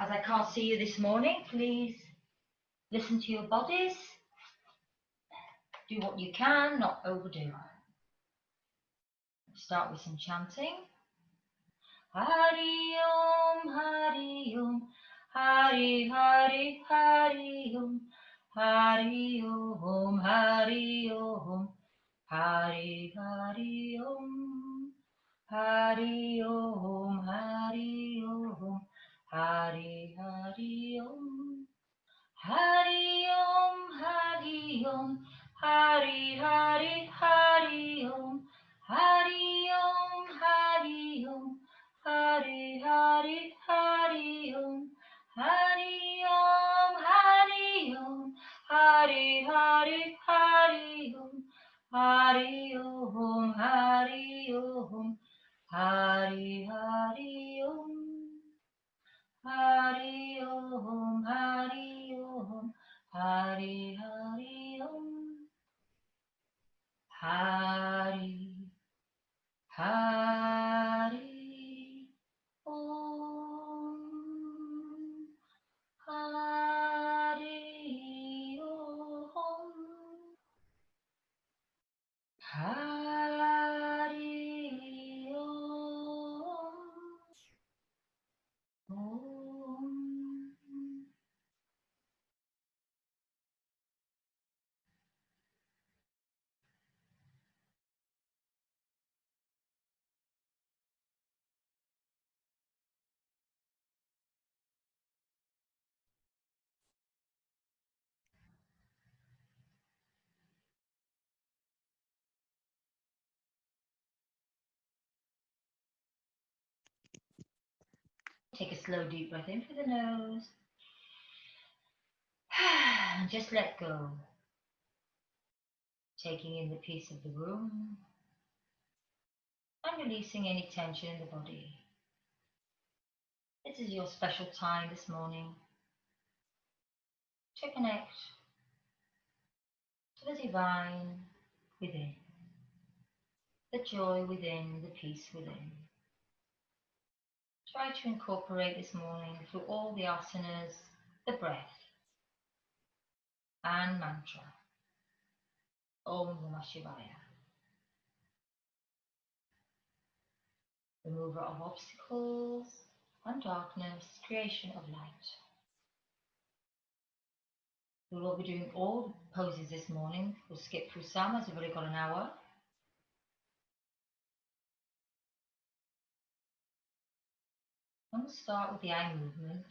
As I can't see you this morning, please listen to your bodies. Do what you can, not overdo. Start with some chanting. Hari Om, Hari Om, Hari Hari Hari Om, Hari Om, Hari Om, Hari Hari Om, Hari Om, Hari Om, Hari Hari Om, Hari Om, Hari Om, Hari Hari Hari Om, Hari Om, Hari Om, Hari Hari Hari Om, Hari Om, Hari Om, Hari Hari Hari Om, Hari Om, Hari Om, Hari Hari Om, Hari Om, Hari Om, Hari Hari Om, Hari Hari Om, Hari Om, Hari Om. Take a slow deep breath in through the nose. And just let go. Taking in the peace of the room and releasing any tension in the body. This is your special time this morning to connect to the divine within, the joy within, the peace within. Try to incorporate this morning through all the asanas, the breath and mantra. Om Namah Shivaya. Remover of obstacles and darkness, creation of light. We will be doing all poses this morning. We'll skip through some as we've already got an hour. And we'll start with the eye movement.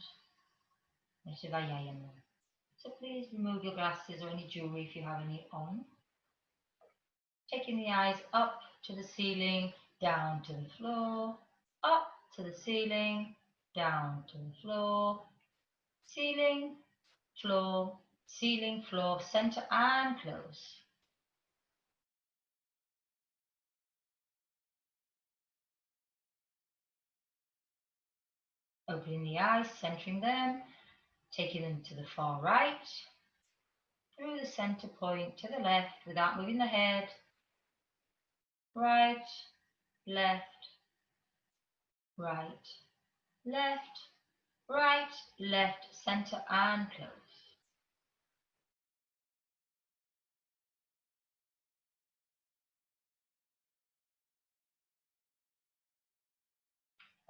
So please remove your glasses or any jewelry if you have any on. Taking the eyes up to the ceiling, down to the floor, up to the ceiling, down to the floor, ceiling, floor, center and close. Opening the eyes, centering them, taking them to the far right, through the center point to the left without moving the head. Right, left, right, left, right, left, center and close.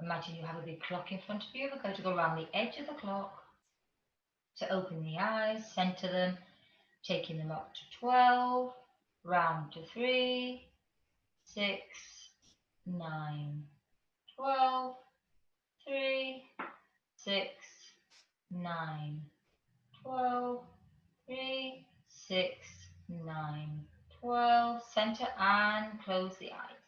Imagine you have a big clock in front of you. We're going to go around the edge of the clock to open the eyes, center them, taking them up to 12, round to 3, 6, 9, 12, 3, 6, 9, 12, 3, 6, 9, 12, center and close the eyes.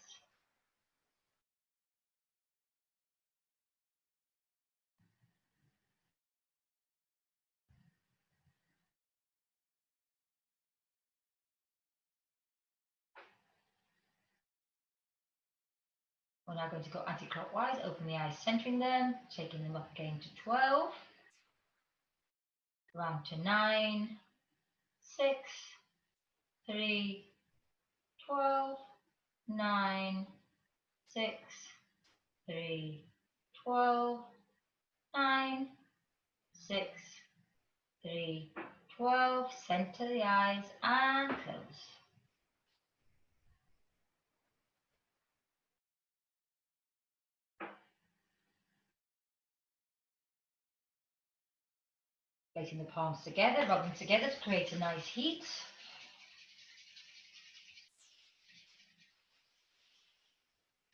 We're now going to go anti-clockwise, open the eyes, centering them, taking them up again to 12, round to 9, 6, 3, 12, 9, 6, 3, 12, 9, 6, 3, 12. Center the eyes and close. Placing the palms together, rubbing together to create a nice heat.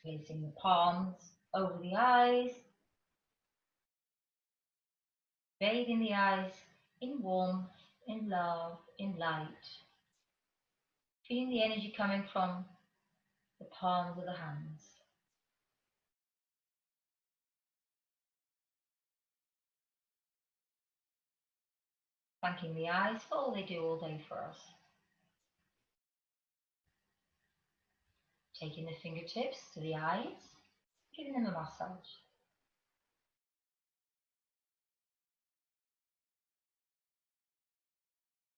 Placing the palms over the eyes, bathing the eyes in warmth, in love, in light. Feeling the energy coming from the palms of the hands. Thanking the eyes for all they do all day for us. Taking the fingertips to the eyes, giving them a massage.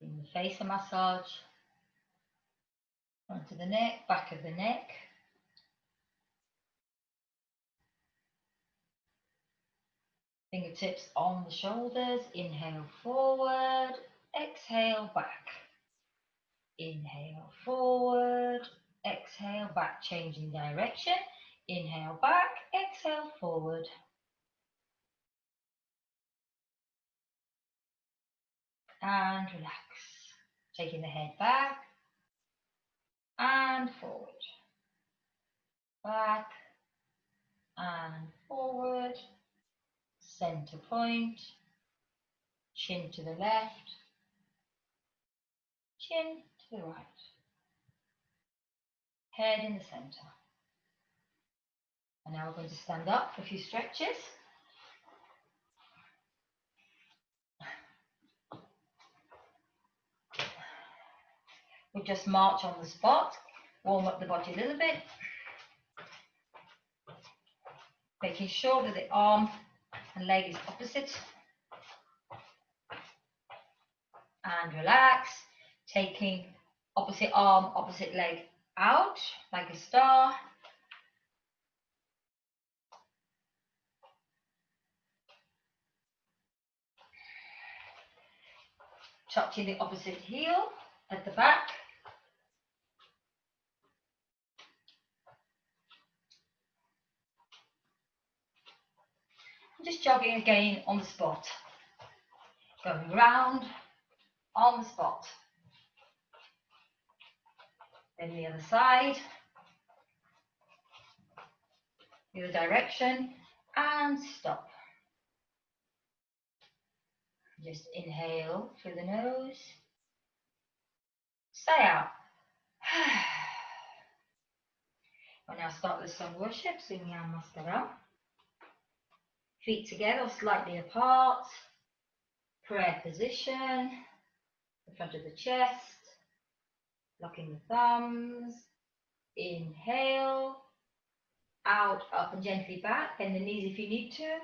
Giving the face a massage. Front of the neck, back of the neck. Fingertips on the shoulders. Inhale forward, exhale back. Inhale forward, exhale back, changing direction. Inhale back, exhale forward. And relax. Taking the head back and forward. Back and forward. Center point. Chin to the left. Chin to the right. Head in the center. And now we're going to stand up for a few stretches. We'll just march on the spot, warm up the body a little bit, making sure that the arm and leg is opposite, and relax, taking opposite arm, opposite leg out like a star. Touching the opposite heel at the back. Just jogging again on the spot. Going round on the spot. Then the other side. The other direction. And stop. Just inhale through the nose. Stay out. We'll now start the sun worship, Sunyam Mastaram. Feet together, slightly apart. Prayer position. The front of the chest. Locking the thumbs. Inhale. Out, up and gently back. Bend the knees if you need to.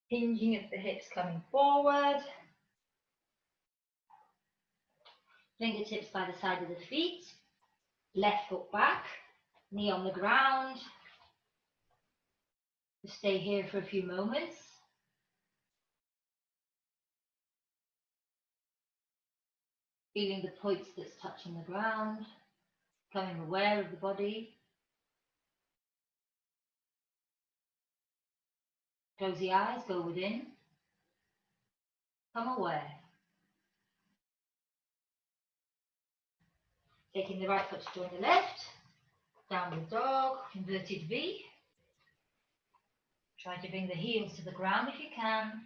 Hinging at the hips, coming forward. Fingertips by the side of the feet. Left foot back. Knee on the ground. Just stay here for a few moments. Feeling the points that's touching the ground. Becoming aware of the body. Close the eyes, go within. Come aware. Taking the right foot to join the left. Downward dog, inverted V. Try to bring the heels to the ground if you can.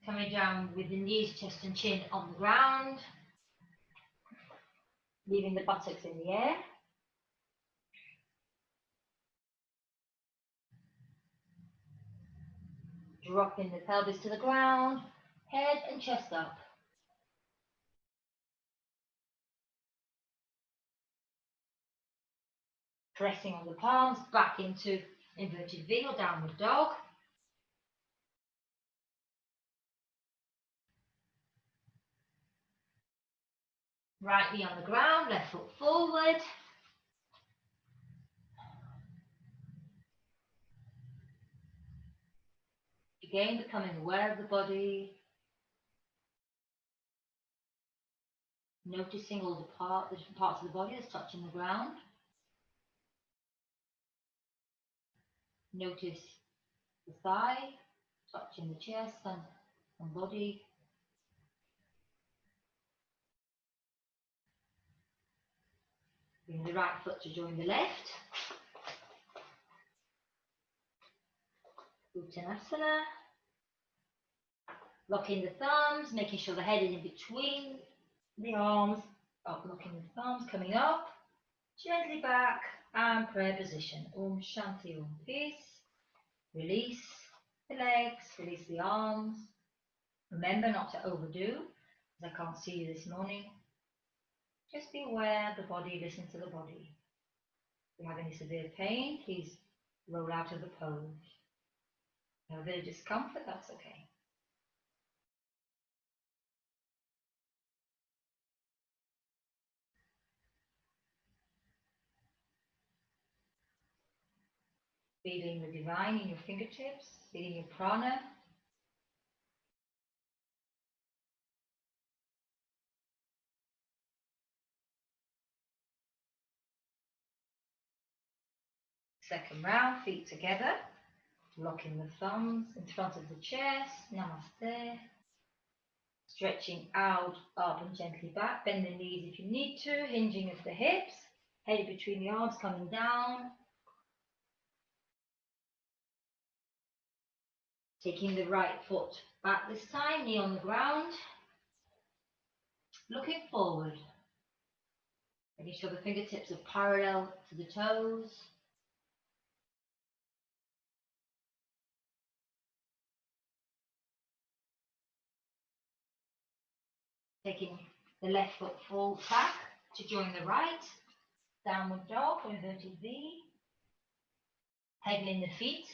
Coming down with the knees, chest and chin on the ground. Leaving the buttocks in the air. Dropping the pelvis to the ground, head and chest up. Pressing on the palms back into inverted V or downward dog. Right knee on the ground, left foot forward. again, becoming aware of the body, noticing all the different parts of the body that's touching the ground. Notice the thigh touching the chest and body. Bring the right foot to join the left. Uttanasana. Locking the thumbs, making sure the head is in between the arms. Up, locking the thumbs, coming up. Gently back and prayer position. Om Shanti Om. Peace. Release the legs, release the arms. Remember not to overdo, as I can't see you this morning. Just be aware of the body, listen to the body. If you have any severe pain, please roll out of the pose. If you have a bit of discomfort, that's okay. Feeling the divine in your fingertips, feeling your prana. Second round, feet together, locking the thumbs in front of the chest. Namaste. Stretching out, up and gently back. Bend the knees if you need to, hinging of the hips. Head between the arms, coming down. Taking the right foot back this time, knee on the ground. Looking forward. Making sure the fingertips are parallel to the toes. Taking the left foot full back to join the right. Downward dog or inverted V. Pedaling the feet.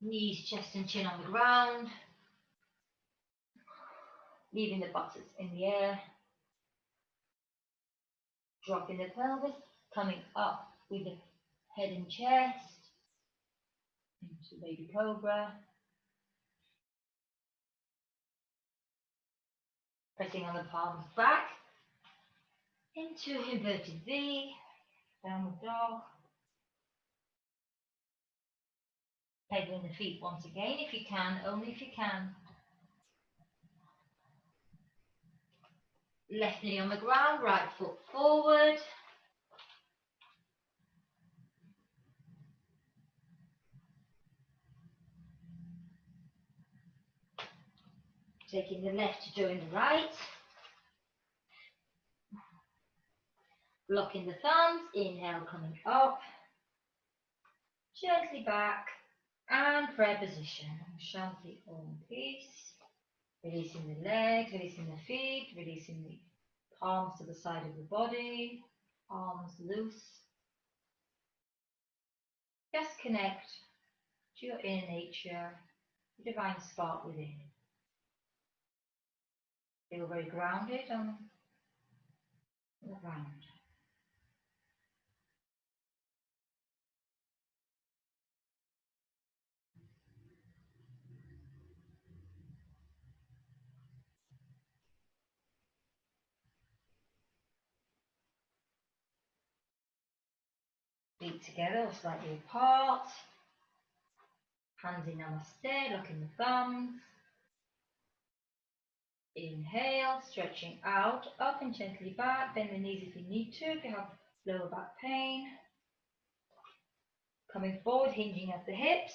Knees, chest and chin on the ground. Leaving the buttocks in the air. Dropping the pelvis, coming up with the head and chest. Into baby cobra. Pressing on the palms back. Into inverted V. Downward dog. Pedaling the feet once again if you can, only if you can. Left knee on the ground, right foot forward. Taking the left to join the right. Blocking the thumbs, inhale coming up. Gently back and prayer position. Shanti Om. Peace. Releasing the legs, releasing the feet, releasing the palms to the side of the body, arms loose. Just connect to your inner nature, the divine spark within. Feel very grounded on the ground. Feet together or slightly apart. Hands in Namaste, locking the thumbs. Inhale, stretching out, up and gently back. Bend the knees if you need to, if you have lower back pain. Coming forward, hinging at the hips.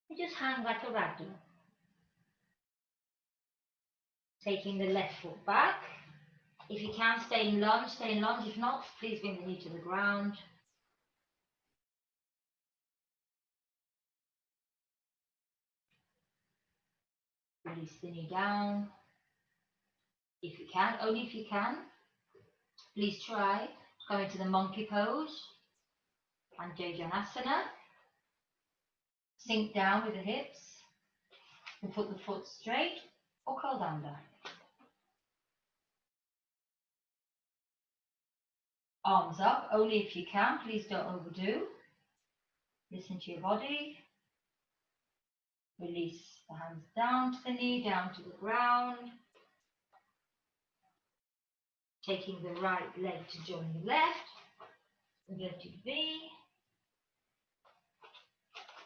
You just hang like a ragdoll. Taking the left foot back. If you can, stay in lunge, stay in lunge. If not, please bring the knee to the ground. Release the knee down. If you can, only if you can, please try to go into the monkey pose and Jajanasana. Sink down with the hips and put the foot straight or curled under. Arms up, only if you can. Please don't overdo. Listen to your body. Release the hands down to the knee, down to the ground. Taking the right leg to join the left. Inverted V.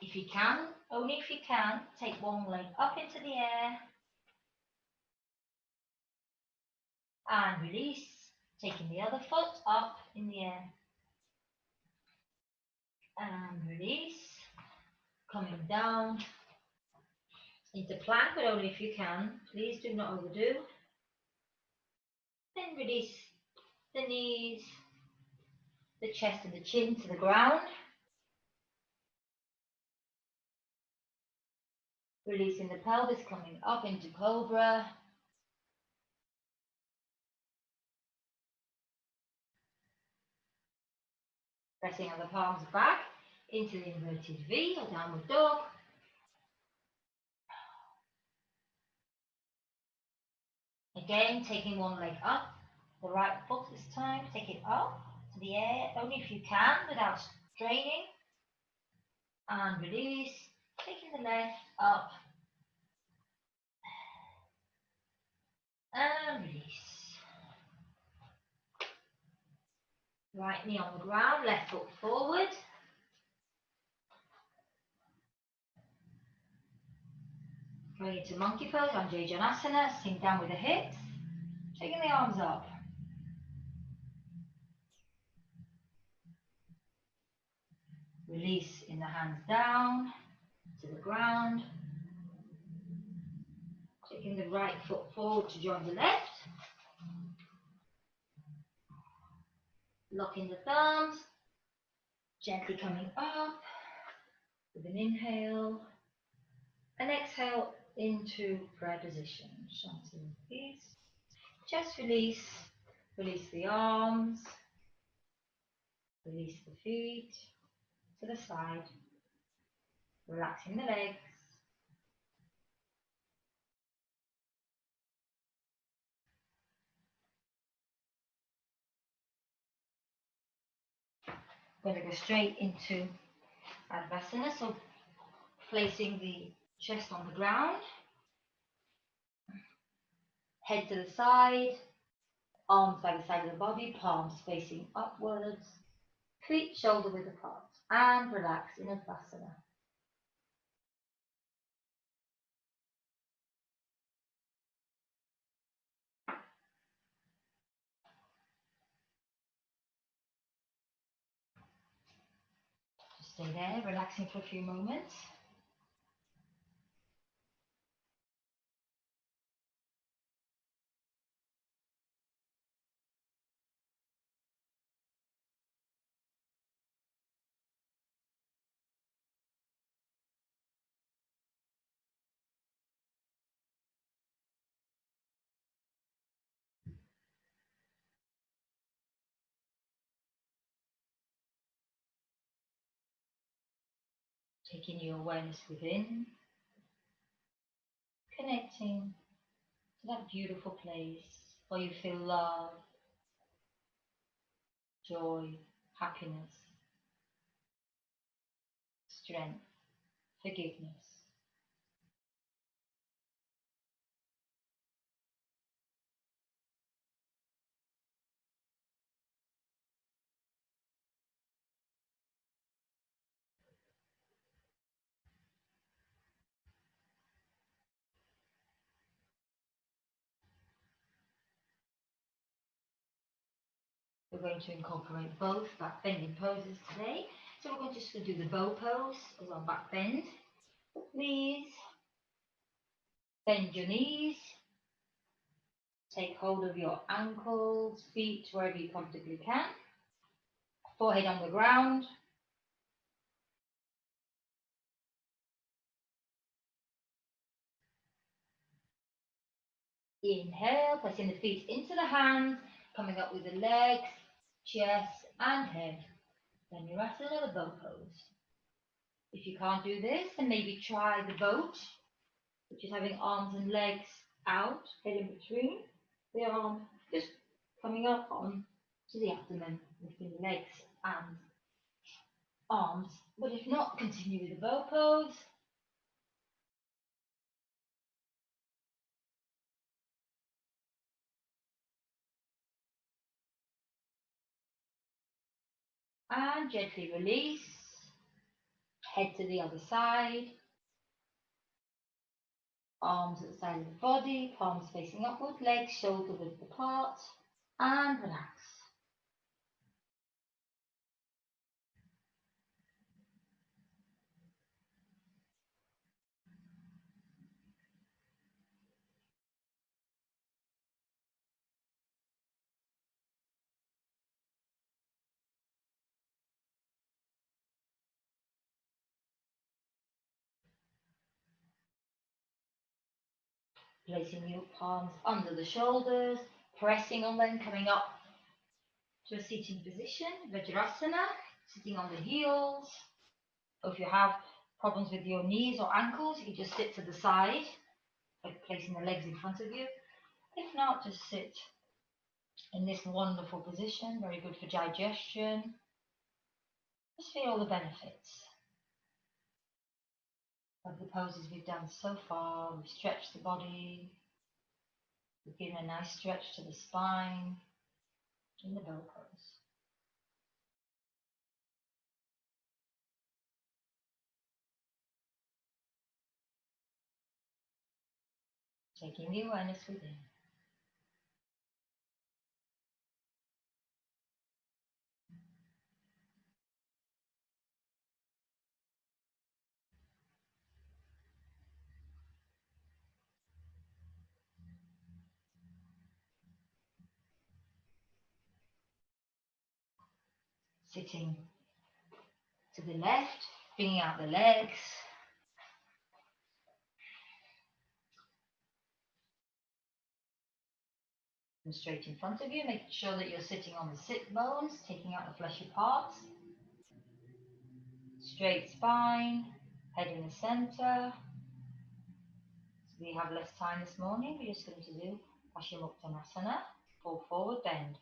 If you can, only if you can, take one leg up into the air. And release. Taking the other foot up in the air. And release. Coming down into plank, but only if you can. Please do not overdo. Then release the knees, the chest and the chin to the ground. Releasing the pelvis, coming up into cobra. Pressing on the palms back into the inverted V or downward dog. Again, taking one leg up, the right foot this time, take it up to the air, only if you can, without straining. And release, taking the left up. And release. Right knee on the ground, left foot forward. Going into monkey pose, Janasana, sink down with the hips. Taking the arms up. Release in the hands down to the ground. Taking the right foot forward to join the left. Locking the thumbs. Gently coming up with an inhale. And exhale into prayer position. Shanti and peace. Just release. Release the arms. Release the feet to the side. Relaxing the legs. We're going to go straight into Advasana, so placing the chest on the ground, head to the side, arms by the side of the body, palms facing upwards, feet shoulder width apart, and relax in Advasana. Just stay there, relaxing for a few moments. Taking your awareness within, connecting to that beautiful place where you feel love, joy, happiness, strength, forgiveness. We're going to incorporate both back bending poses today. So we're going to just do the bow pose as on back bend. Please bend your knees. Take hold of your ankles, feet, wherever you comfortably can. Forehead on the ground. Inhale, pressing the feet into the hands, coming up with the legs, chest and head. Then you're at another bow pose. If you can't do this, then maybe try the boat, which is having arms and legs out, head in between. The arm just coming up on to the abdomen. lifting the legs and arms, but if not, continue with the bow pose. And gently release, head to the other side, arms at the side of the body, palms facing upward, legs shoulder width apart, and relax. Placing your palms under the shoulders, pressing on them, coming up to a seating position, Vajrasana, sitting on the heels. Or if you have problems with your knees or ankles, you can just sit to the side, like placing the legs in front of you. If not, just sit in this wonderful position, very good for digestion. Just feel all the benefits of the poses we've done so far. We've stretched the body, we've given a nice stretch to the spine in the bow pose. Taking the awareness within. Sitting to the left, bringing out the legs. And straight in front of you, making sure that you're sitting on the sit bones, taking out the fleshy parts. Straight spine, head in the center. So we have less time this morning. We're just going to do Paschimottanasana, fall forward, bend.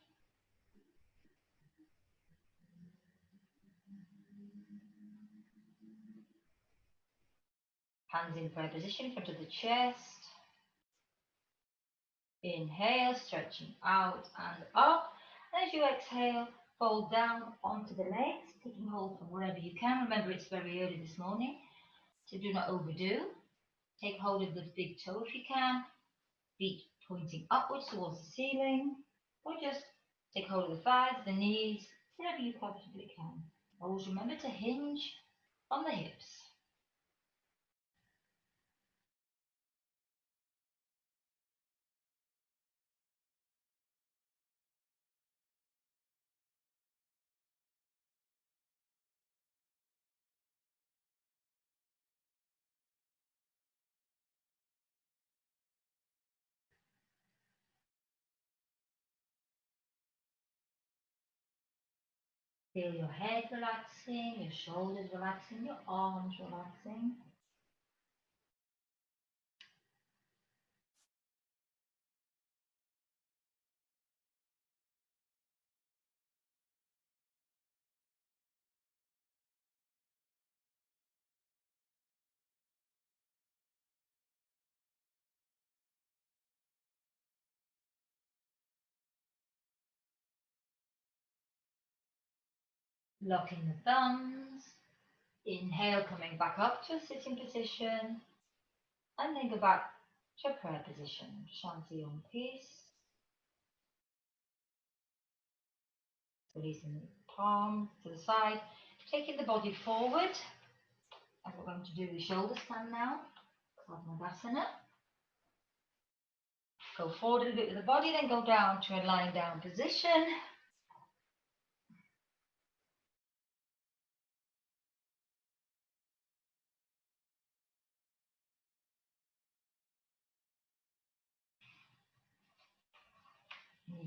Hands in prayer position in front of the chest. Inhale, stretching out and up. And as you exhale, fold down onto the legs, taking hold from wherever you can. Remember, it's very early this morning, so do not overdo. Take hold of the big toe if you can, feet pointing upwards towards the ceiling, or just take hold of the thighs, the knees, wherever you comfortably can. Always remember to hinge on the hips. Feel your head relaxing, your shoulders relaxing, your arms relaxing. Locking the thumbs. Inhale, coming back up to a sitting position. And then go back to a prayer position. Shanti Om peace. Releasing the palms to the side. Taking the body forward. And we're going to do the shoulder stand now. Padmasana. Go forward a little bit with the body, then go down to a lying down position.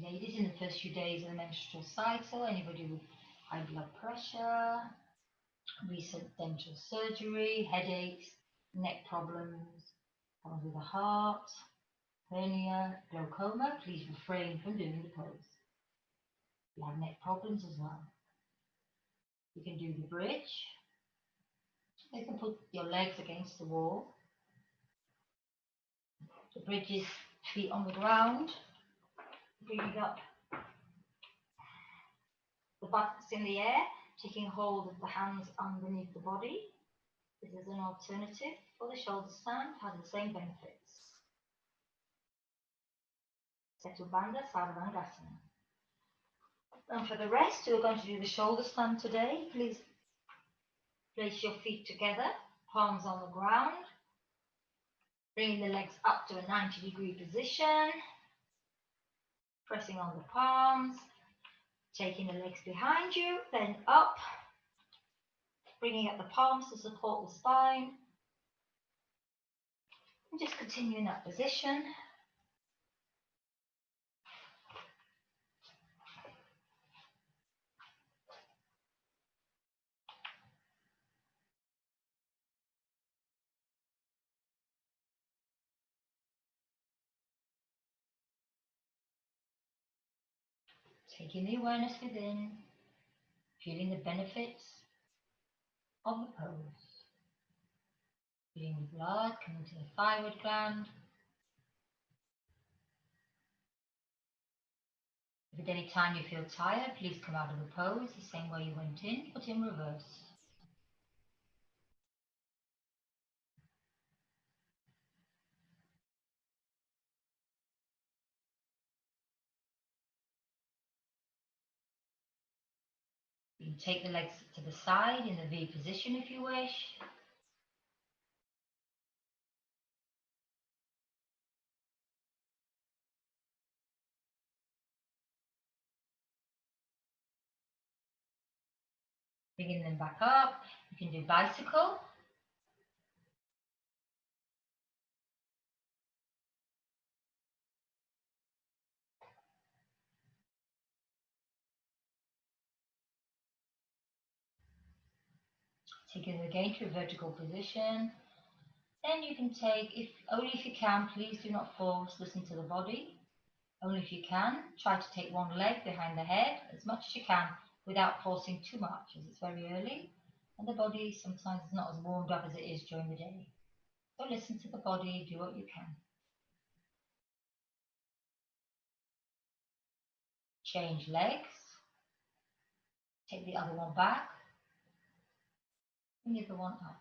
Ladies, in the first few days of the menstrual cycle, anybody with high blood pressure, recent dental surgery, headaches, neck problems, problems with the heart, hernia, glaucoma, please refrain from doing the pose. You have neck problems as well. You can do the bridge. You can put your legs against the wall. The bridge is feet on the ground, bringing up the buttocks in the air, taking hold of the hands underneath the body. This is an alternative for the shoulder stand, has the same benefits. Setu Bandha Sarvangasana. And for the rest, we're going to do the shoulder stand today. Please place your feet together, palms on the ground, bringing the legs up to a 90-degree position, pressing on the palms, taking the legs behind you, then up, bringing up the palms to support the spine, and just continue in that position. Taking the awareness within, feeling the benefits of the pose. Feeling the blood coming to the thyroid gland. If at any time you feel tired, please come out of the pose the same way you went in, but in reverse. You can take the legs to the side in the V position if you wish. Bringing them back up. You can do bicycle. Taking them again to a vertical position. Then you can take, only if you can, please do not force, listen to the body. Only if you can, try to take one leg behind the head as much as you can without forcing too much, as it's very early and the body sometimes is not as warmed up as it is during the day. So listen to the body, do what you can. Change legs, take the other one back, and the other one up.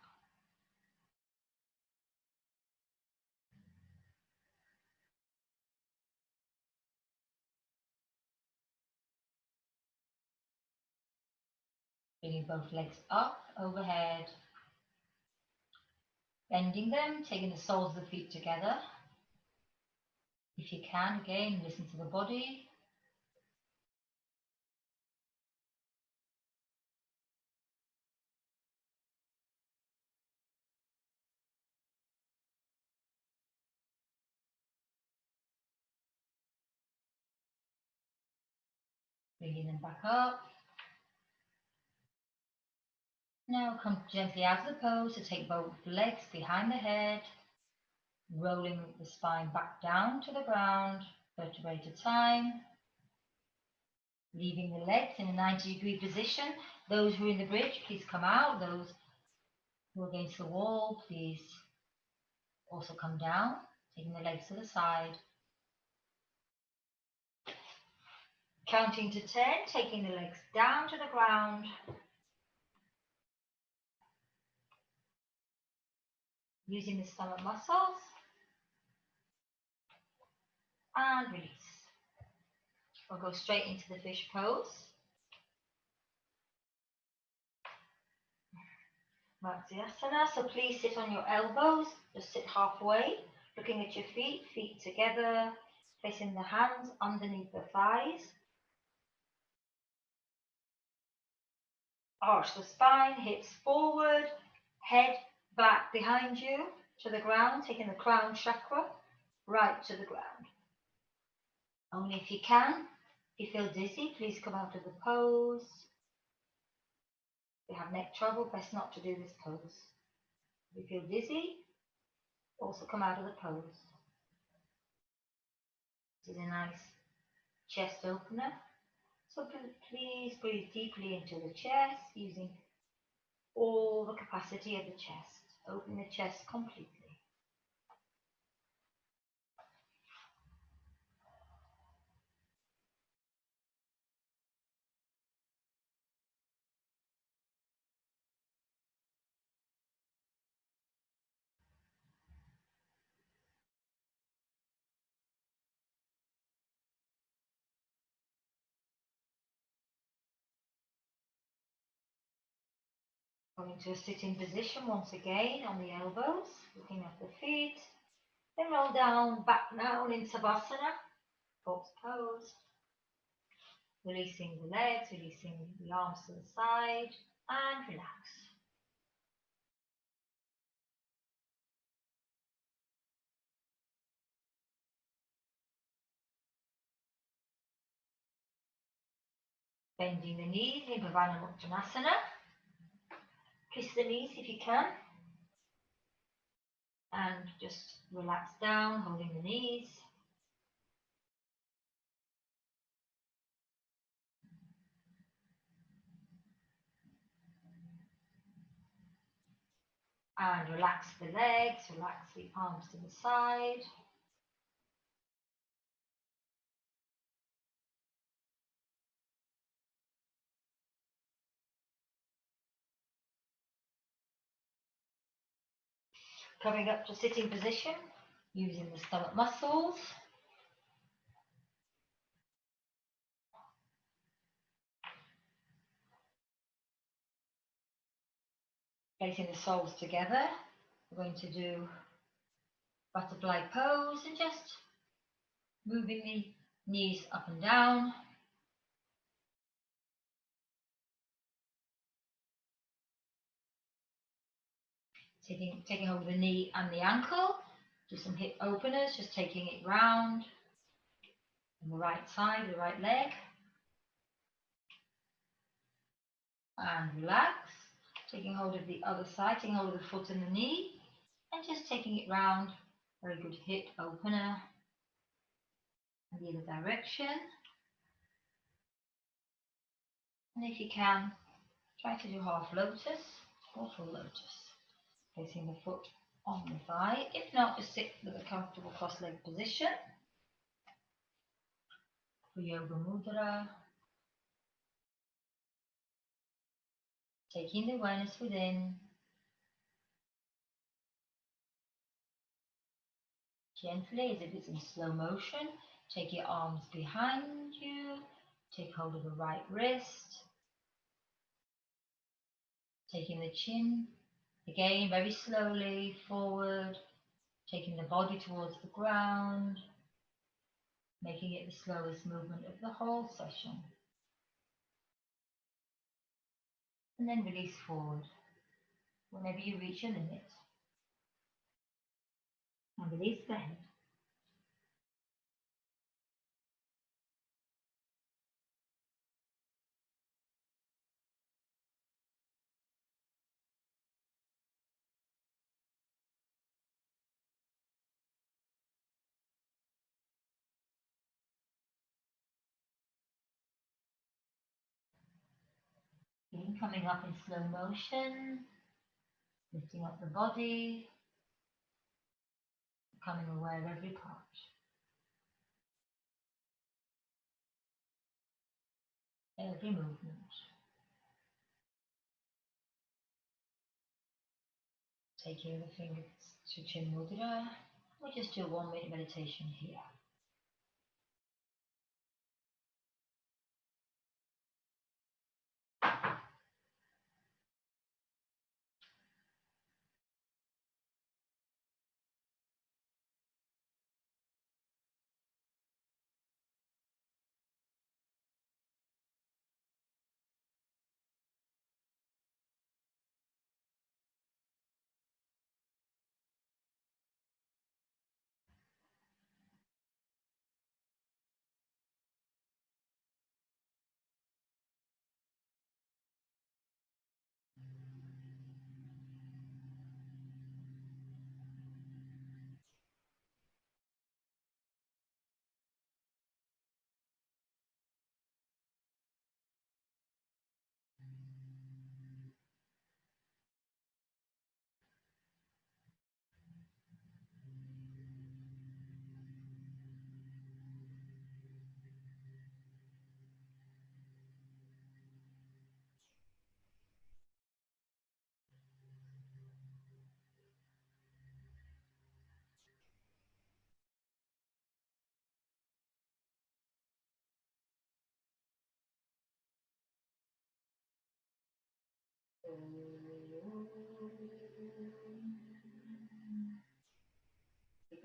Bringing both legs up, overhead, bending them, taking the soles of the feet together. If you can, again, listen to the body. Bringing them back up. Now come gently out of the pose to take both legs behind the head, rolling the spine back down to the ground, vertebrae at a time. Leaving the legs in a 90-degree position. Those who are in the bridge, please come out. Those who are against the wall, please also come down, taking the legs to the side. Counting to 10, taking the legs down to the ground. Using the stomach muscles. And release. We'll go straight into the fish pose. Matsyasana, so please sit on your elbows, just sit halfway, looking at your feet, feet together, placing the hands underneath the thighs. Arch the spine, hips forward, head back behind you to the ground, taking the crown chakra right to the ground. Only if you can. If you feel dizzy, please come out of the pose. If you have neck trouble, best not to do this pose. If you feel dizzy, also come out of the pose. This is a nice chest opener. So please breathe deeply into the chest, using all the capacity of the chest. Open the chest completely. Going to a sitting position once again on the elbows, looking at the feet. Then roll back down in Savasana, fox pose. Releasing the legs, releasing the arms to the side, and relax. Bending the knees in Bhavana Muktanasana. Kiss the knees if you can. And just relax down, holding the knees. And relax the legs, relax the arms to the side. Coming up to sitting position, using the stomach muscles. Placing the soles together. We're going to do butterfly pose and just moving the knees up and down. Taking hold of the knee and the ankle. Do some hip openers, just taking it round on the right side, the right leg. And relax. Taking hold of the other side, taking hold of the foot and the knee. And just taking it round. Very good hip opener. And the other direction. And if you can, try to do half lotus or full lotus. Placing the foot on the thigh. If not, just sit with a comfortable cross-leg position. For Yoga Mudra. Taking the awareness within. Gently, as if it's in slow motion, take your arms behind you. Take hold of the right wrist. Taking the chin, again, very slowly forward. Taking the body towards the ground. Making it the slowest movement of the whole session. And then release forward whenever you reach your limit. And release the head. Again, coming up in slow motion. Lifting up the body. Becoming aware of every part. Every movement. Taking the fingers to Chin Mudra. We'll just do a 1 minute meditation here.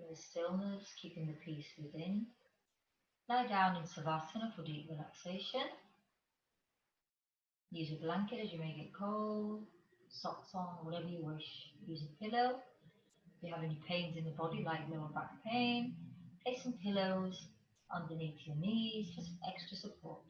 the stillness, keeping the peace within. Lie down in Savasana for deep relaxation. Use a blanket as you may get cold, socks on, whatever you wish. Use a pillow. If you have any pains in the body, like lower back pain, place some pillows underneath your knees for some extra support.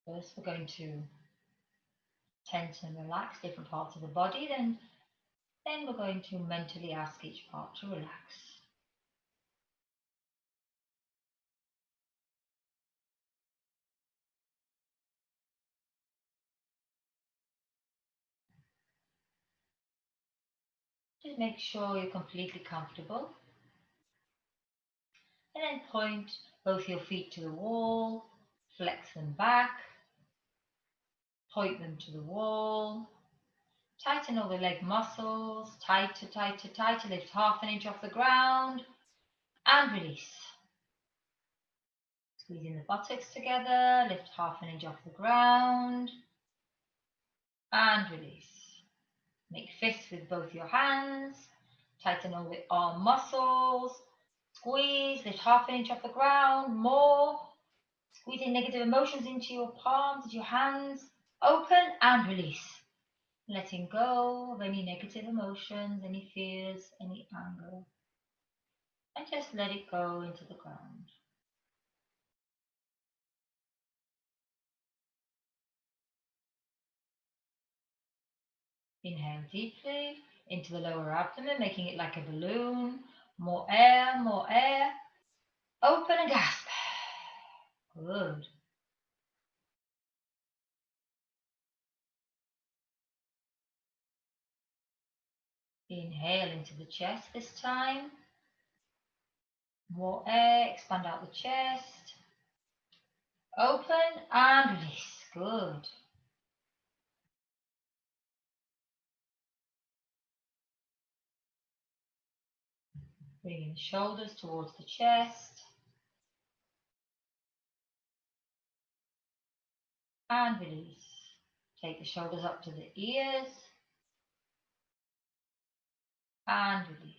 First, we're going to tense and relax different parts of the body, then we're going to mentally ask each part to relax. Just make sure you're completely comfortable. And then point both your feet to the wall, flex them back, point them to the wall, tighten all the leg muscles, tighter, tighter, tighter, lift half an inch off the ground, and release. Squeezing the buttocks together, lift half an inch off the ground, and release. Make fists with both your hands, tighten all the arm muscles, squeeze, lift half an inch off the ground, more. Squeezing negative emotions into your palms, into your hands, open and release. Letting go of any negative emotions, any fears, any anger. And just let it go into the ground. Inhale deeply into the lower abdomen, making it like a balloon. More air, more air. Open and gasp. Good. Inhale into the chest this time. More air, expand out the chest. Open and release. Good. Bringing the shoulders towards the chest. And release. Take the shoulders up to the ears. And release.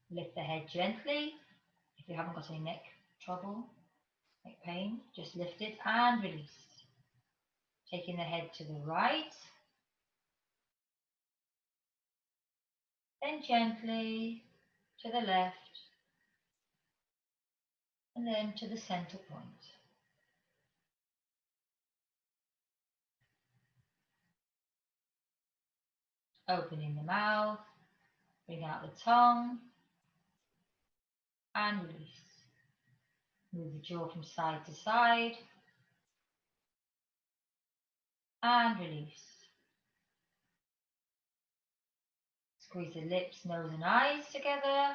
Lift the head gently. If you haven't got any neck trouble, neck pain, just lift it and release. Taking the head to the right. Then gently to the left. And then to the center point. Opening the mouth. Bring out the tongue. And release. Move the jaw from side to side. And release. Squeeze the lips, nose and eyes together.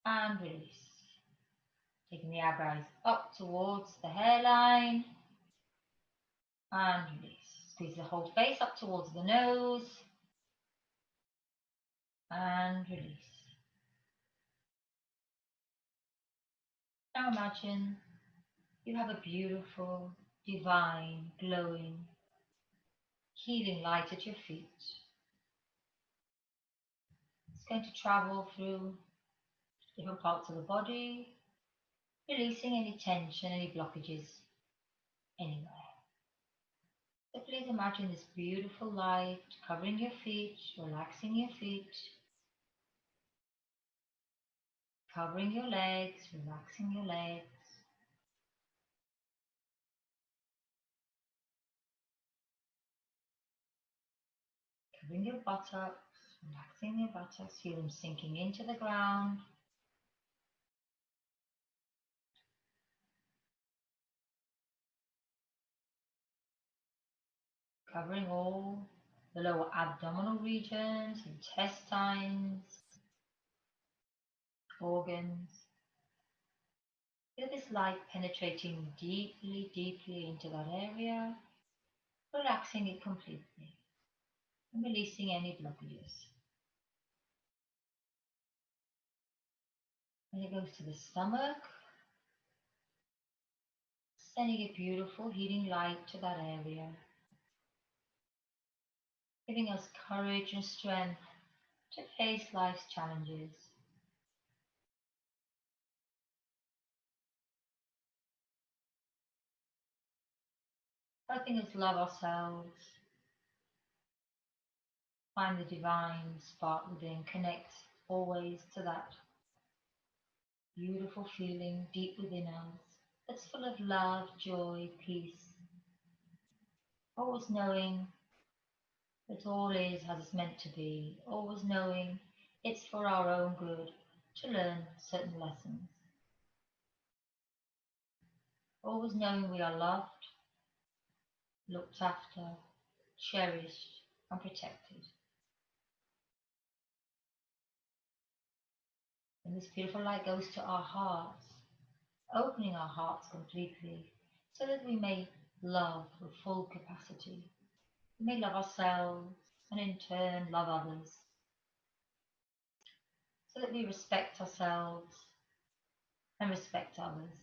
And release. Taking the eyebrows up towards the hairline. And release. Squeeze the whole face up towards the nose. And release. Now imagine you have a beautiful, divine, glowing, healing light at your feet. It's going to travel through different parts of the body, releasing any tension, any blockages anywhere. So please imagine this beautiful light covering your feet, relaxing your feet, covering your legs, relaxing your legs. Covering your buttocks, relaxing your buttocks, feel them sinking into the ground. covering all the lower abdominal regions, intestines, organs. Feel this light penetrating deeply, deeply into that area, relaxing it completely and releasing any blockages. Then it goes to the stomach, sending a beautiful healing light to that area, giving us courage and strength to face life's challenges. Helping us love ourselves, find the divine spark within, connect always to that beautiful feeling deep within us that's full of love, joy, peace, always knowing that all is as it's meant to be, always knowing it's for our own good to learn certain lessons, always knowing we are loved, looked after, cherished, and protected. And this beautiful light goes to our hearts, opening our hearts completely so that we may love with full capacity. We may love ourselves and in turn love others, so that we respect ourselves and respect others,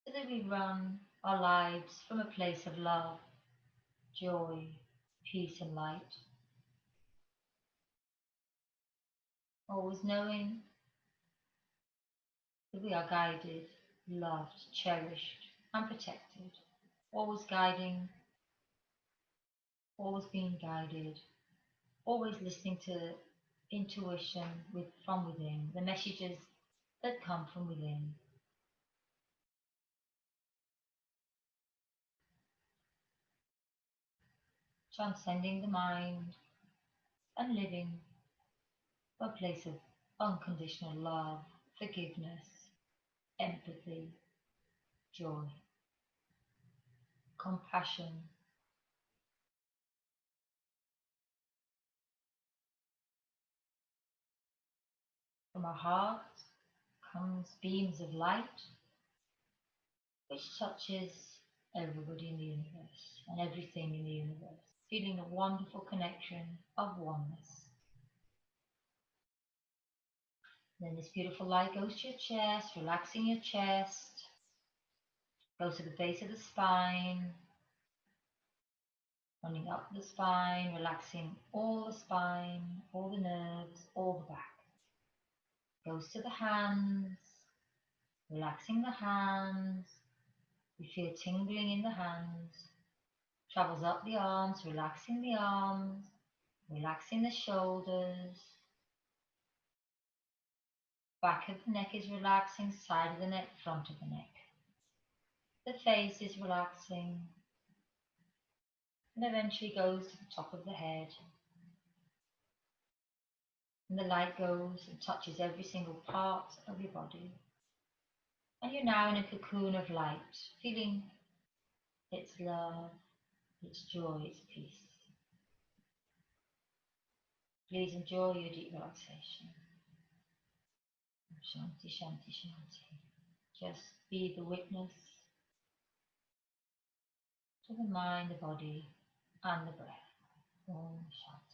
so that we run our lives from a place of love, joy, peace and light, always knowing that we are guided, loved, cherished and protected, always guiding, always being guided, always listening to intuition from within, the messages that come from within. Transcending the mind and living a place of unconditional love, forgiveness, empathy, joy, compassion. From our heart comes beams of light which touches everybody in the universe and everything in the universe, feeling a wonderful connection of oneness. Then this beautiful light goes to your chest, relaxing your chest, goes to the base of the spine, running up the spine, relaxing all the spine, all the nerves, all the back. Goes to the hands, relaxing the hands. You feel tingling in the hands. Travels up the arms, relaxing the arms, relaxing the shoulders. Back of the neck is relaxing, side of the neck, front of the neck. The face is relaxing and eventually goes to the top of the head. And the light goes and touches every single part of your body. And you're now in a cocoon of light, feeling its love, its joy, its peace. Please enjoy your deep relaxation. Shanti, shanti, shanti. Just be the witness to the mind, the body, and the breath. Om Shanti.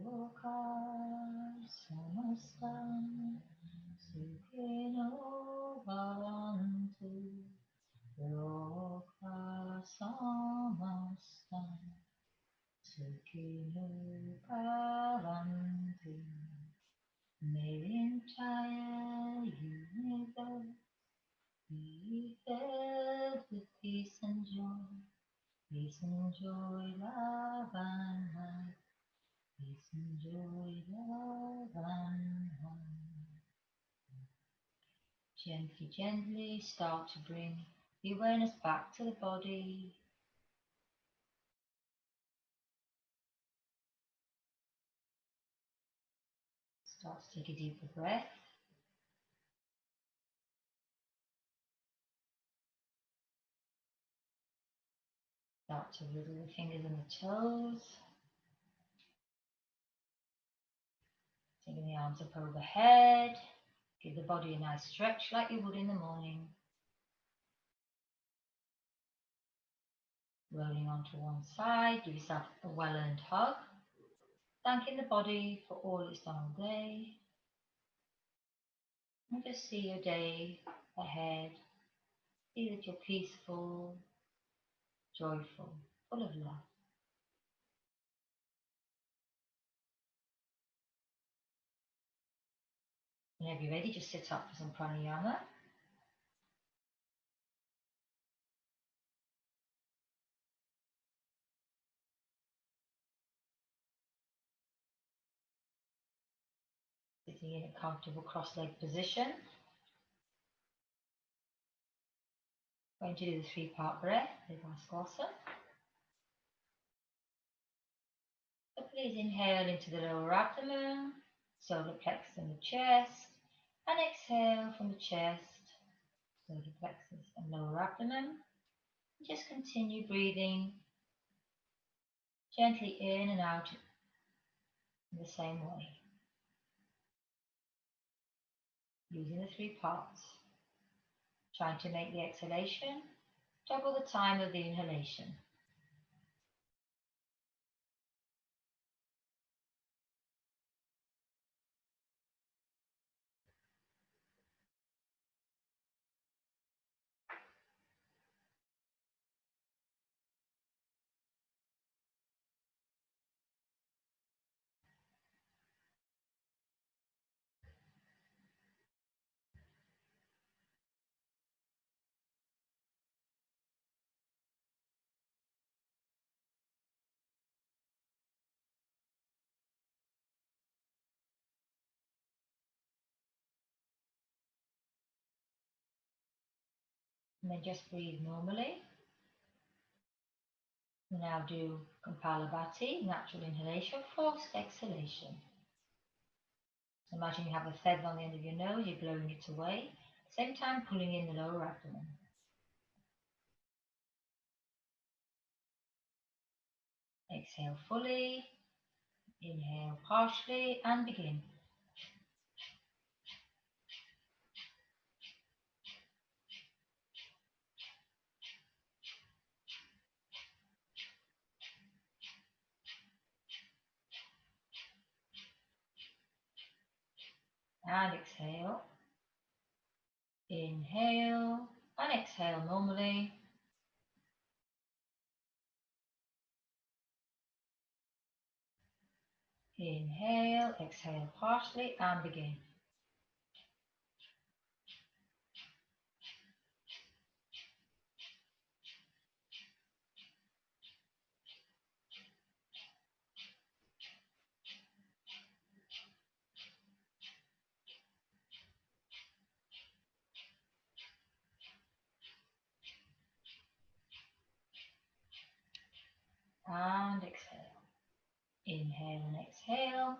Loka samastam sukhino bhavantu. Loka samastam sukhino bhavantu. May the entire universe be filled with peace and joy. Peace and joy, love and light. Peace and joy, love and light. Gently, gently start to bring the awareness back to the body. Start to take a deeper breath. Start to wiggle the fingers and the toes. Taking the arms up overhead. Give the body a nice stretch like you would in the morning. Rolling onto one side, give yourself a well-earned hug. Thanking the body for all it's done all day. And just see your day ahead. See that you're peaceful, joyful, full of love. Whenever you're ready, just sit up for some pranayama. Sitting in a comfortable cross-legged position. Going to do the 3-part breath, Vipassana. So please inhale into the lower abdomen, solar plexus and the chest, and exhale from the chest, solar plexus and lower abdomen. And just continue breathing gently in and out in the same way, using the 3 parts. Trying to make the exhalation double the time of the inhalation. And then just breathe normally. We now do Kapalabhati, natural inhalation, forced exhalation. So imagine you have a feather on the end of your nose, you're blowing it away, at the same time pulling in the lower abdomen. Exhale fully, inhale partially, and begin. And exhale. Inhale and exhale normally. Inhale, exhale partially, and begin. And exhale. Inhale and exhale.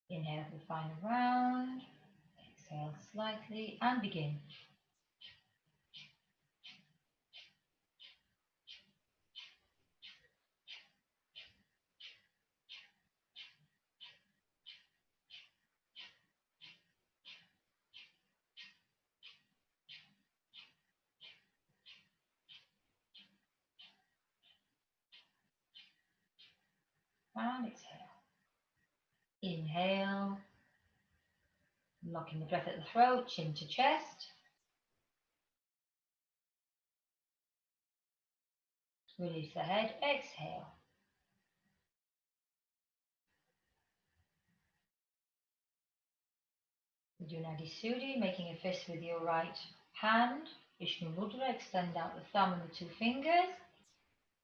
Inhale for the final round. Exhale slightly and begin. and exhale. Inhale, locking the breath at the throat, chin to chest. Release the head, exhale. We do Nadi Sudhi, making a fist with your right hand. Vishnu Mudra, extend out the thumb and the two fingers.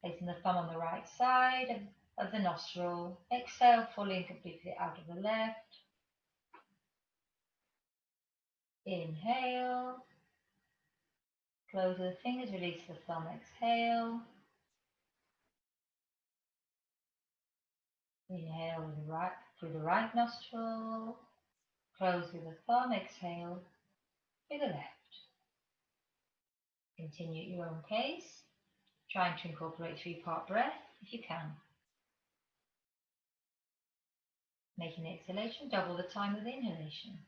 Placing the thumb on the right side of the nostril. Exhale fully and completely out of the left. Inhale. Close the fingers, release the thumb, exhale. Inhale with the right, through the right nostril. Close with the thumb, exhale with the left. Continue at your own pace, trying to incorporate 3-part breath if you can. Making the exhalation double the time of the inhalation.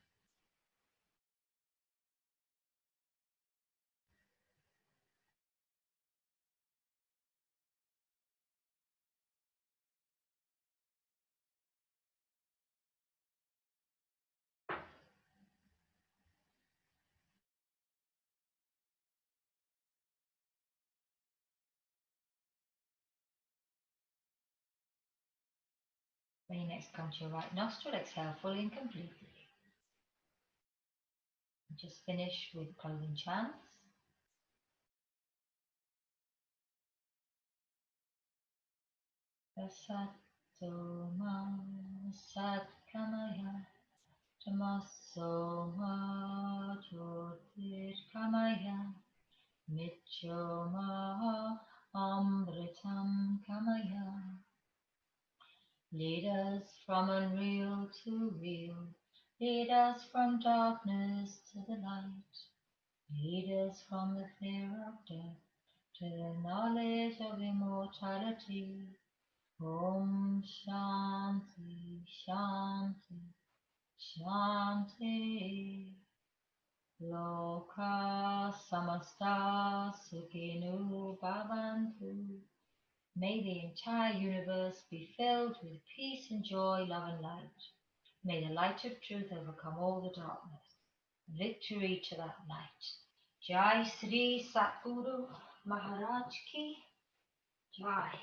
When you next come to your right nostril, exhale fully and completely. And just finish with closing chants. Sat-soma Sat-kamaya Tamasoma Jyotirkamaya Nityoma Amritam Kamaya. Lead us from unreal to real. Lead us from darkness to the light. Lead us from the fear of death to the knowledge of immortality. Om Shanti Shanti Shanti. Loka Samasta Sukhinu Bhavantu. May the entire universe be filled with peace and joy, love and light. May the light of truth overcome all the darkness. Victory to that light. Jai Sri Satguru Maharaj Ki Jai.